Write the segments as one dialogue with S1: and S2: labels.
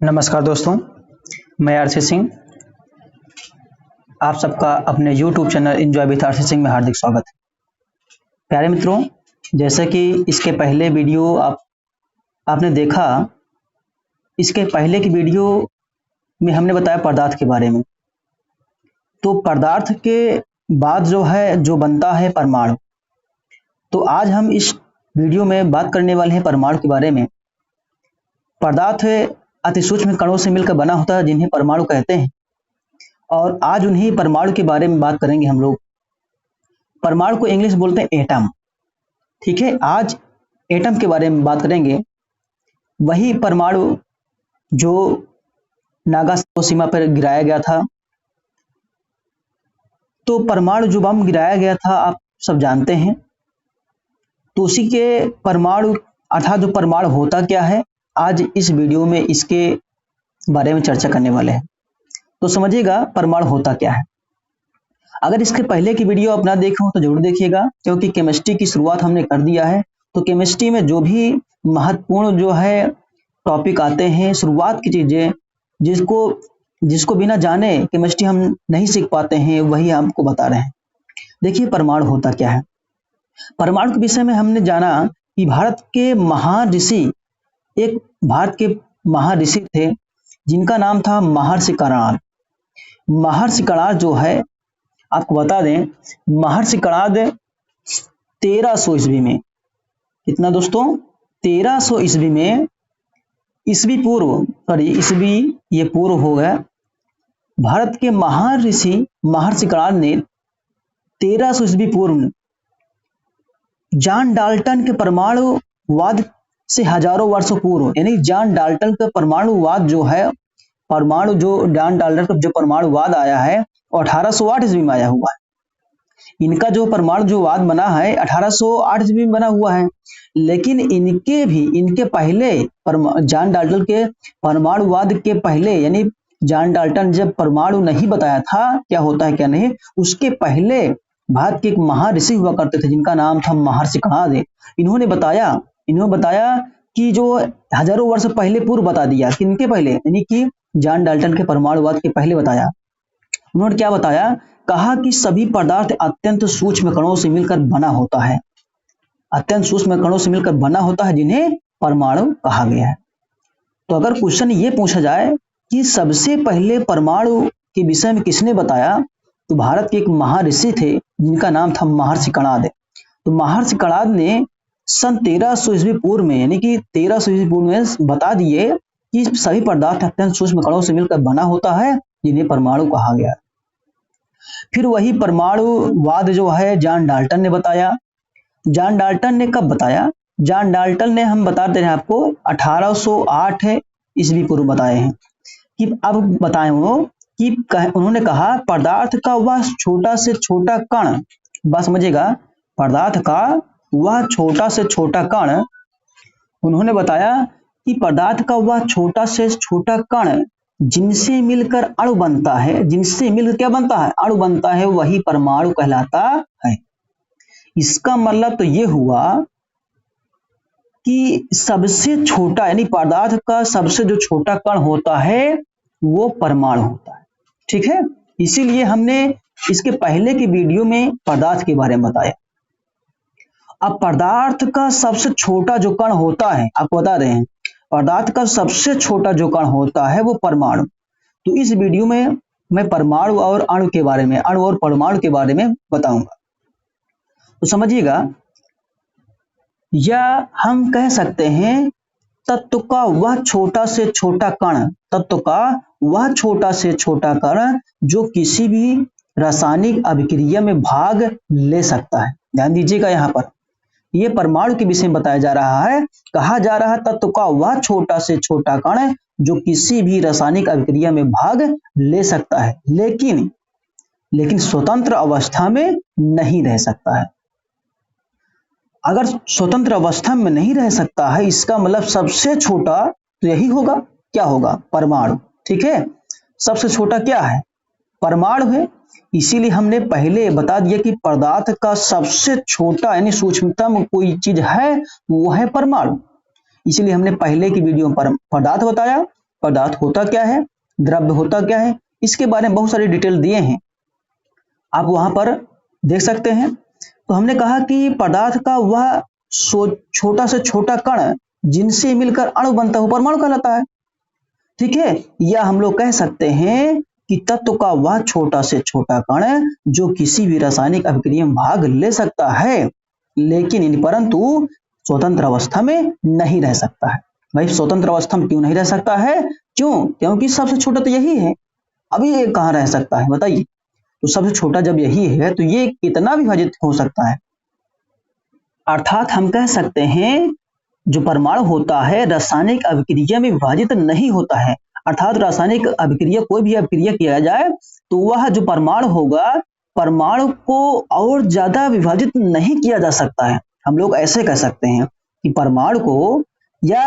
S1: नमस्कार दोस्तों, मैं आरसी सिंह। आप सबका अपने YouTube channel enjoy with RC Singh में हार्दिक स्वागत है। प्यारे मित्रों, जैसे कि इसके पहले वीडियो आपने देखा, इसके पहले की वीडियो में हमने बताया पदार्थ के बारे में। तो पदार्थ के बाद जो बनता है परमाणु। तो आज हम इस वीडियो में बात करने वाले हैं परमाणु के बारे में। पदार्थ अति सूक्ष्म कणों से मिलकर बना होता है, जिन्हें परमाणु कहते हैं। और आज उन्हीं परमाणु के बारे में बात करेंगे हम लोग। परमाणु को इंग्लिश बोलते हैं एटम। ठीक है, आज एटम के बारे में बात करेंगे। वही परमाणु जो नागासाकी पर गिराया गया था। तो परमाणु जो बम गिराया गया था, आप सब जानते हैं। तो उसी के परमाणु अर्थात जो परमाणु होता क्या है, आज इस वीडियो में इसके बारे में चर्चा करने वाले हैं। तो समझिएगा परमाणु होता क्या है। अगर इसके पहले की वीडियो आप ना देखे हो तो जरूर देखिएगा, क्योंकि केमिस्ट्री की शुरुआत हमने कर दिया है। तो केमिस्ट्री में जो भी महत्वपूर्ण टॉपिक आते हैं, शुरुआत की चीजें, जिसको बिना जाने केमिस्ट्री हम नहीं सीख पाते हैं, वही हमको बता रहे हैं। देखिए परमाणु होता क्या है। परमाणु के विषय में हमने जाना कि भारत के महर्षि थे, जिनका नाम था महर्षि कणाद। महर्षि कणाद जो है, आपको बता दें, महर्षि कणाद 1300 ईस्वी में, कितना दोस्तों, 1300 ईस्वी में, ईस्वी ये पूर्व हो गया। भारत के महर्षि कणाद ने 1300 ईस्वी पूर्व जॉन डाल्टन के परमाणुवाद से हजारों वर्षों पूर्व, यानी जॉन डाल्टन का परमाणुवाद जो है, जॉन डाल्टन का जो परमाणुवाद आया है, 1808 ईस्वी में आया हुआ है। इनका जो परमाणुवाद बना है 1808 ईस्वी में बना हुआ है। लेकिन इनके पहले जॉन डाल्टन के परमाणुवाद के पहले, यानी जॉन डाल्टन जब परमाणु नहीं बताया था क्या होता है क्या नहीं, उसके पहले भारत के एक महर्षि हुआ करते थे, जिनका नाम था महर्षि कणाद। इन्होंने बताया कि जो हजारों वर्ष पहले पूर्व बता दिया। किनके पहले, यानी कि जॉन डाल्टन के परमाणुवाद के पहले बताया। उन्होंने क्या बताया, कहा कि सभी पदार्थ अत्यंत सूक्ष्म कणों से मिलकर बना होता है। अत्यंत सूक्ष्म कणों से मिलकर बना होता है, जिन्हें परमाणु कहा गया है। तो अगर क्वेश्चन ये पूछा जाए कि सबसे पहले परमाणु के विषय में किसने बताया, तो भारत के एक महर्षि थे, जिनका नाम था महर्षि कणाद। तो महर्षि कणाद ने सन 1300 ईस्वी पूर्व में, यानी कि 1300 ईस्वी पूर्व में बता दिए कि सभी पदार्थ अत्यंत सूक्ष्म कणों से मिलकर बना होता है, जिन्हें परमाणु कहा गया। फिर वही परमाणुवाद जो है जॉन डाल्टन ने बताया। जॉन डाल्टन ने कब बताया? जॉन डाल्टन ने, हम बताते हैं आपको, 1808 ईस्वी पूर्व बताए हैं। कि अब बताए वो कि उन्होंने कहा पदार्थ का वह छोटा से छोटा कण, बस समझिएगा, पदार्थ का वह छोटा से छोटा कण, उन्होंने बताया कि पदार्थ का वह छोटा से छोटा कण जिनसे मिलकर अणु बनता है, जिनसे मिलकर क्या बनता है, अणु बनता है, वही परमाणु कहलाता है। इसका मतलब तो ये हुआ कि सबसे छोटा, यानी पदार्थ का सबसे जो छोटा कण होता है वो परमाणु होता है। ठीक है, इसीलिए हमने इसके पहले की वीडियो में पदार्थ के बारे में बताया। अब पदार्थ का सबसे छोटा जो कण होता है, आपको बता रहे हैं, पदार्थ का सबसे छोटा जो कण होता है वो परमाणु। तो इस वीडियो में मैं परमाणु और अणु के बारे में, अणु और परमाणु के बारे में बताऊंगा। तो समझिएगा, या हम कह सकते हैं तत्व का वह छोटा से छोटा कण, तत्व का वह छोटा से छोटा कण जो किसी भी रासायनिक अभिक्रिया में भाग ले सकता है। ध्यान दीजिएगा, यहाँ पर यह परमाणु के विषय में बताया जा रहा है। कहा जा रहा है तत्व का वह छोटा से छोटा कण जो किसी भी रासायनिक अभिक्रिया में भाग ले सकता है, लेकिन स्वतंत्र अवस्था में नहीं रह सकता है। अगर स्वतंत्र अवस्था में नहीं रह सकता है, इसका मतलब सबसे छोटा तो यही होगा, क्या होगा, परमाणु। ठीक है, सबसे छोटा क्या है, परमाणु है। इसीलिए हमने पहले बता दिया कि पदार्थ का सबसे छोटा यानी सूक्ष्मतम कोई चीज है वो है परमाणु। इसीलिए हमने पहले की वीडियो में पदार्थ बताया, पदार्थ होता क्या है, द्रव्य होता क्या है, इसके बारे में बहुत सारी डिटेल दिए हैं, आप वहां पर देख सकते हैं। तो हमने कहा कि पदार्थ का वह छोटा से छोटा कण जिनसे मिलकर अणु बनता है वो परमाणु कहलाता है, ठीक है। या हम लोग कह सकते हैं कि तत्व का वह छोटा से छोटा कण जो किसी भी रासायनिक अभिक्रिया में भाग ले सकता है, लेकिन परंतु स्वतंत्र अवस्था में नहीं रह सकता है। भाई स्वतंत्र अवस्था में क्यों नहीं रह सकता है? क्यों? क्योंकि सबसे छोटा तो यही है। अभी ये कहाँ रह सकता है बताइए? तो सबसे छोटा जब यही है तो ये कितना विभाजित हो सकता है? अर्थात हम कह सकते हैं जो परमाणु होता है रासायनिक अभिक्रिया में विभाजित नहीं होता है। अर्थात रासायनिक अभिक्रिया, कोई भी अभिक्रिया किया जाए तो वह जो परमाणु होगा, परमाणु को और ज्यादा विभाजित नहीं किया जा सकता है। हम लोग ऐसे कह सकते हैं कि परमाणु को या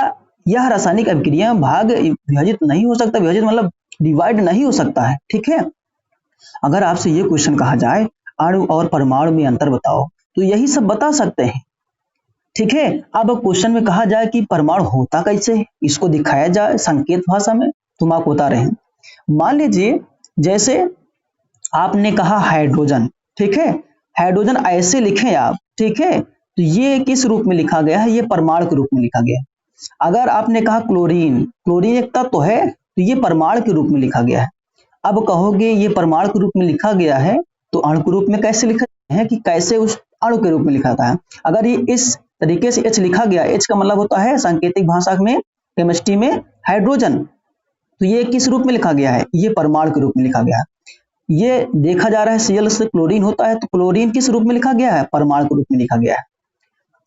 S1: यह रासायनिक अभिक्रिया में भाग विभाजित नहीं हो सकता, विभाजित मतलब डिवाइड नहीं हो सकता है, ठीक है। अगर आपसे ये क्वेश्चन कहा जाए अणु और परमाणु में अंतर बताओ, तो यही सब बता सकते हैं, ठीक है। अब क्वेश्चन में कहा जाए कि परमाणु होता कैसे है, इसको दिखाया जाए संकेत भाषा में, तुम आपको बता रहे हैं। मान लीजिए जैसे आपने कहा हाइड्रोजन, ठीक है, हाइड्रोजन ऐसे लिखें आप, ठीक है, तो ये किस रूप में लिखा गया है? ये परमाणु के रूप में लिखा गया है। अगर आपने कहा क्लोरीन, क्लोरीन एक तत्व है तो ये परमाणु के रूप में लिखा गया है। अब कहोगे ये परमाणु के रूप में लिखा गया है तो अणु के रूप में कैसे लिखा है, कि कैसे उस अणु के रूप में लिखा था। अगर ये इस तरीके से H लिखा गया, H का मतलब होता है सांकेतिक भाषा में, केमिस्ट्री में हाइड्रोजन, तो ये किस रूप में लिखा गया है? ये परमाणु के रूप में लिखा गया है। ये देखा जा रहा है Cl से क्लोरीन होता है, तो क्लोरीन किस रूप में लिखा गया है? परमाणु के रूप में लिखा गया है।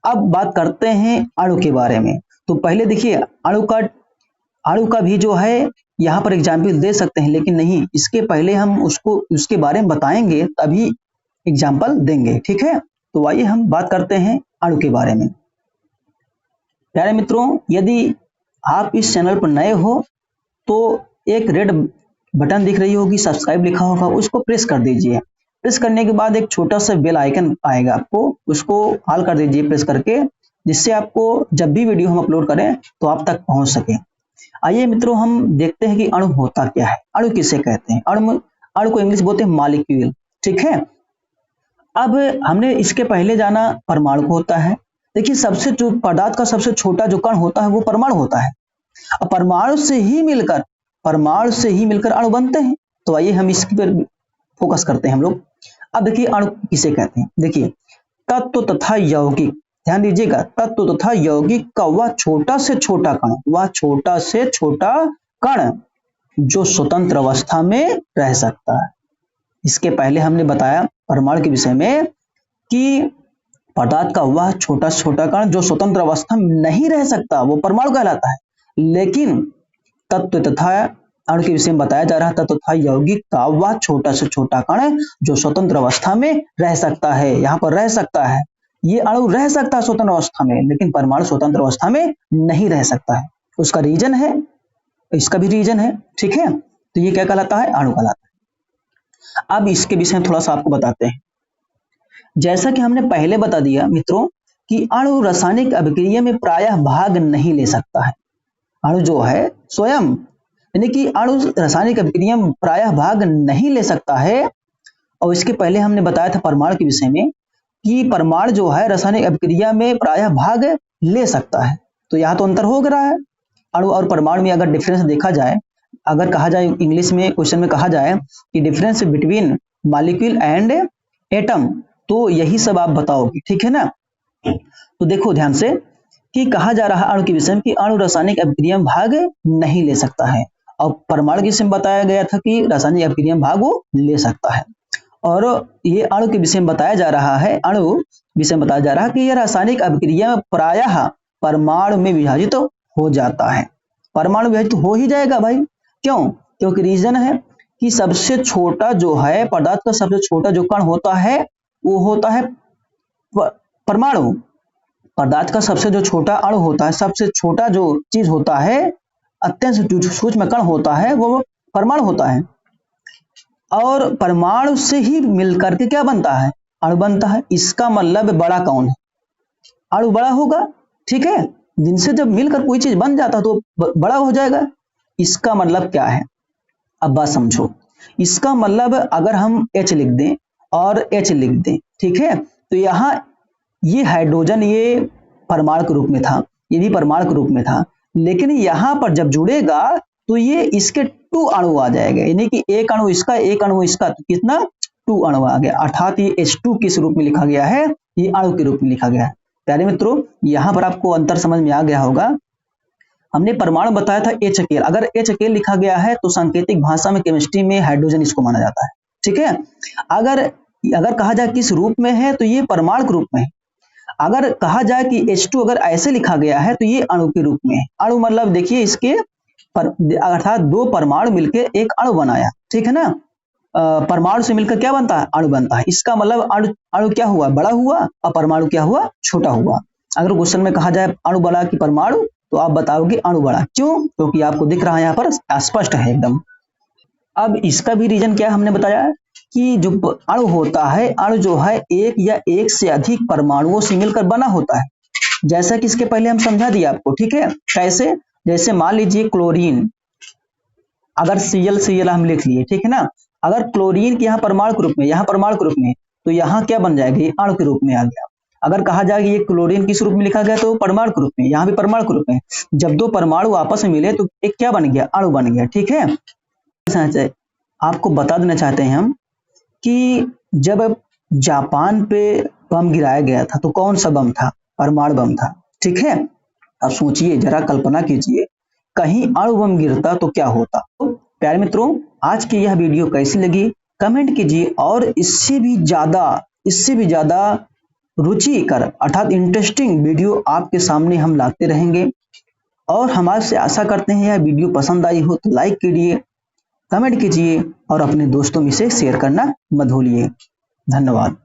S1: अब बात करते हैं अणु के बारे में। तो पहले देखिए अणु का भी जो है यहाँ पर एग्जाम्पल दे सकते हैं, लेकिन नहीं, इसके पहले हम उसके बारे में बताएंगे तभी एग्जाम्पल देंगे, ठीक है। तो आइए हम बात करते हैं अणु के बारे में। प्यारे मित्रों, यदि आप इस चैनल पर नए हो तो एक रेड बटन दिख रही होगी, सब्सक्राइब लिखा होगा, उसको प्रेस कर दीजिए। प्रेस करने के बाद एक छोटा सा बेल आइकन आएगा आपको, उसको ऑल कर दीजिए प्रेस करके, जिससे आपको जब भी वीडियो हम अपलोड करें तो आप तक पहुंच सके। आइए मित्रों, हम देखते हैं कि अणु होता क्या है, अणु किसे कहते हैं। अणु को इंग्लिश बोलते हैं मॉलिक्यूल, ठीक है। अब हमने इसके पहले जाना परमाणु को होता है। देखिए सबसे जो पदार्थ का सबसे छोटा जो कण होता है वो परमाणु होता है। अब परमाणु से ही मिलकर अणु बनते हैं। तो आइए हम इस पर फोकस करते हैं हम लोग। अब देखिए अणु किसे कहते हैं। देखिए तत्व तथा यौगिक, ध्यान दीजिएगा, तत्व तथा यौगिक का वह छोटा से छोटा कण, वह छोटा से छोटा कण जो स्वतंत्र अवस्था में रह सकता है। इसके पहले हमने बताया परमाणु के विषय में कि पदार्थ का वह छोटा से छोटा कण जो स्वतंत्र अवस्था में नहीं रह सकता वो परमाणु कहलाता है। लेकिन तत्व तथा अणु के विषय में बताया जा रहा है तत्व तथा यौगिक का वह छोटा से छोटा कण जो स्वतंत्र अवस्था में रह सकता है। यहाँ पर रह सकता है, ये अणु रह सकता है स्वतंत्र अवस्था में, लेकिन परमाणु स्वतंत्र अवस्था में नहीं रह सकता है। उसका रीजन है, इसका भी रीजन है, ठीक है। तो ये क्या कहलाता है? अणु कहलाता है। अब इसके विषय में थोड़ा सा आपको बताते हैं। जैसा कि हमने पहले बता दिया मित्रों कि अणु रासायनिक अभिक्रिया में प्रायः भाग नहीं ले सकता है। अणु जो है स्वयं, यानी कि अणु रासायनिक अभिक्रिया में प्रायः भाग नहीं ले सकता है। और इसके पहले हमने बताया था परमाणु के विषय में कि परमाणु जो है रासायनिक अभिक्रिया में प्रायः भाग ले सकता है। तो यहाँ तो अंतर हो रहा है। अणु और परमाणु में अगर डिफरेंस देखा जाए, अगर कहा जाए इंग्लिश में क्वेश्चन में कहा जाए कि difference between molecule and atom, तो यही सब आप बताओगे, ठीक है ना। तो देखो ध्यान से कि कहा जा रहा है अणु के विषय में कि अणु रासायनिक अभिक्रिया में भाग नहीं ले सकता है, और परमाणु के विषय में बताया गया था कि रासायनिक अभिक्रिया में भाग वो ले सकता है। और ये अणु के विषय में बताया जा रहा है, अणु विषय में बताया जा रहा है कि यह रासायनिक अभिक्रिया में प्रायः परमाणु में विभाजित हो जाता है। परमाणु विभाजित हो ही जाएगा भाई, क्यों? क्योंकि रीजन है कि सबसे छोटा जो है पदार्थ का सबसे छोटा जो कण होता है वो होता है परमाणु। पदार्थ का सबसे जो छोटा अणु होता है, सबसे छोटा जो चीज होता है, अत्यंत सूक्ष्म कण होता है, वो परमाणु होता है। और परमाणु से ही मिलकर के क्या बनता है? अणु बनता है। इसका मतलब बड़ा कौन है? अणु बड़ा होगा, ठीक है। जिनसे जब मिलकर कोई चीज बन जाता है तो बड़ा हो जाएगा। इसका मतलब क्या है, अब बात समझो। इसका मतलब अगर हम H लिख दें और H लिख दें, ठीक है, तो यहाँ ये हाइड्रोजन ये परमाणु के रूप में था, ये भी परमाणु के रूप में था, लेकिन यहाँ पर जब जुड़ेगा तो ये इसके 2 अणु आ जाएगा, यानी कि एक अणु इसका एक अणु इसका, तो कितना 2 अणु आ गया, अर्थात ये H2 किस रूप में लिखा गया है, ये अणु के रूप में लिखा गया है। प्यारे मित्रों, यहाँ पर आपको अंतर समझ में आ गया होगा। हमने परमाणु बताया था H अकेले, अगर H अकेले लिखा गया है तो सांकेतिक भाषा में केमिस्ट्री में हाइड्रोजन इसको माना जाता है, ठीक है। अगर कहा जाए किस रूप में है तो ये परमाणु के रूप में है। अगर कहा जाए कि H2 अगर ऐसे लिखा गया है तो ये अणु के रूप में है। अणु मतलब देखिए इसके अर्थात 2 परमाणु मिलकर एक अणु बनाया, ठीक है ना। परमाणु से मिलकर क्या बनता है, अणु बनता है। इसका मतलब अणु क्या हुआ, बड़ा हुआ, और परमाणु क्या हुआ, छोटा हुआ। अगर क्वेश्चन में कहा जाए अणु बड़ा कि परमाणु, तो आप बताओगे अणु बड़ा। क्यों? क्योंकि आपको दिख रहा है यहाँ पर स्पष्ट है एकदम। अब इसका भी रीजन क्या हमने बताया कि जो अणु होता है, अणु जो है एक या एक से अधिक परमाणुओं से मिलकर बना होता है, जैसा कि इसके पहले हम समझा दिया आपको, ठीक है। कैसे? जैसे मान लीजिए क्लोरीन, अगर Cl हम लिख लिए, ठीक है ना। अगर क्लोरीन के यहाँ परमाणु के रूप में, यहाँ परमाणु के रूप में, तो यहाँ क्या बन जाएगी, अणु के रूप में आ गया। अगर कहा जाए ये क्लोरीन किस रूप में लिखा गया, तो परमाणु के रूप में, यहाँ भी परमाणु के रूप में। जब 2 परमाणु आपस में मिले तो एक क्या बन गया, अणु बन गया, ठीक है। आपको बता देना चाहते हैं हम कि जब जापान पे बम गिराया गया था तो कौन सा बम था, परमाणु बम था, ठीक है। अब सोचिए, जरा कल्पना कीजिए, कहीं अणु बम गिरता तो क्या होता। तो प्यारे मित्रों, आज की यह वीडियो कैसी लगी कमेंट कीजिए, और इससे भी ज्यादा रुचिकर अर्थात इंटरेस्टिंग वीडियो आपके सामने हम लाते रहेंगे। और हम आपसे आशा करते हैं यह वीडियो पसंद आई हो तो लाइक कीजिए, कमेंट कीजिए और अपने दोस्तों में से शेयर करना मत भूलिए। धन्यवाद।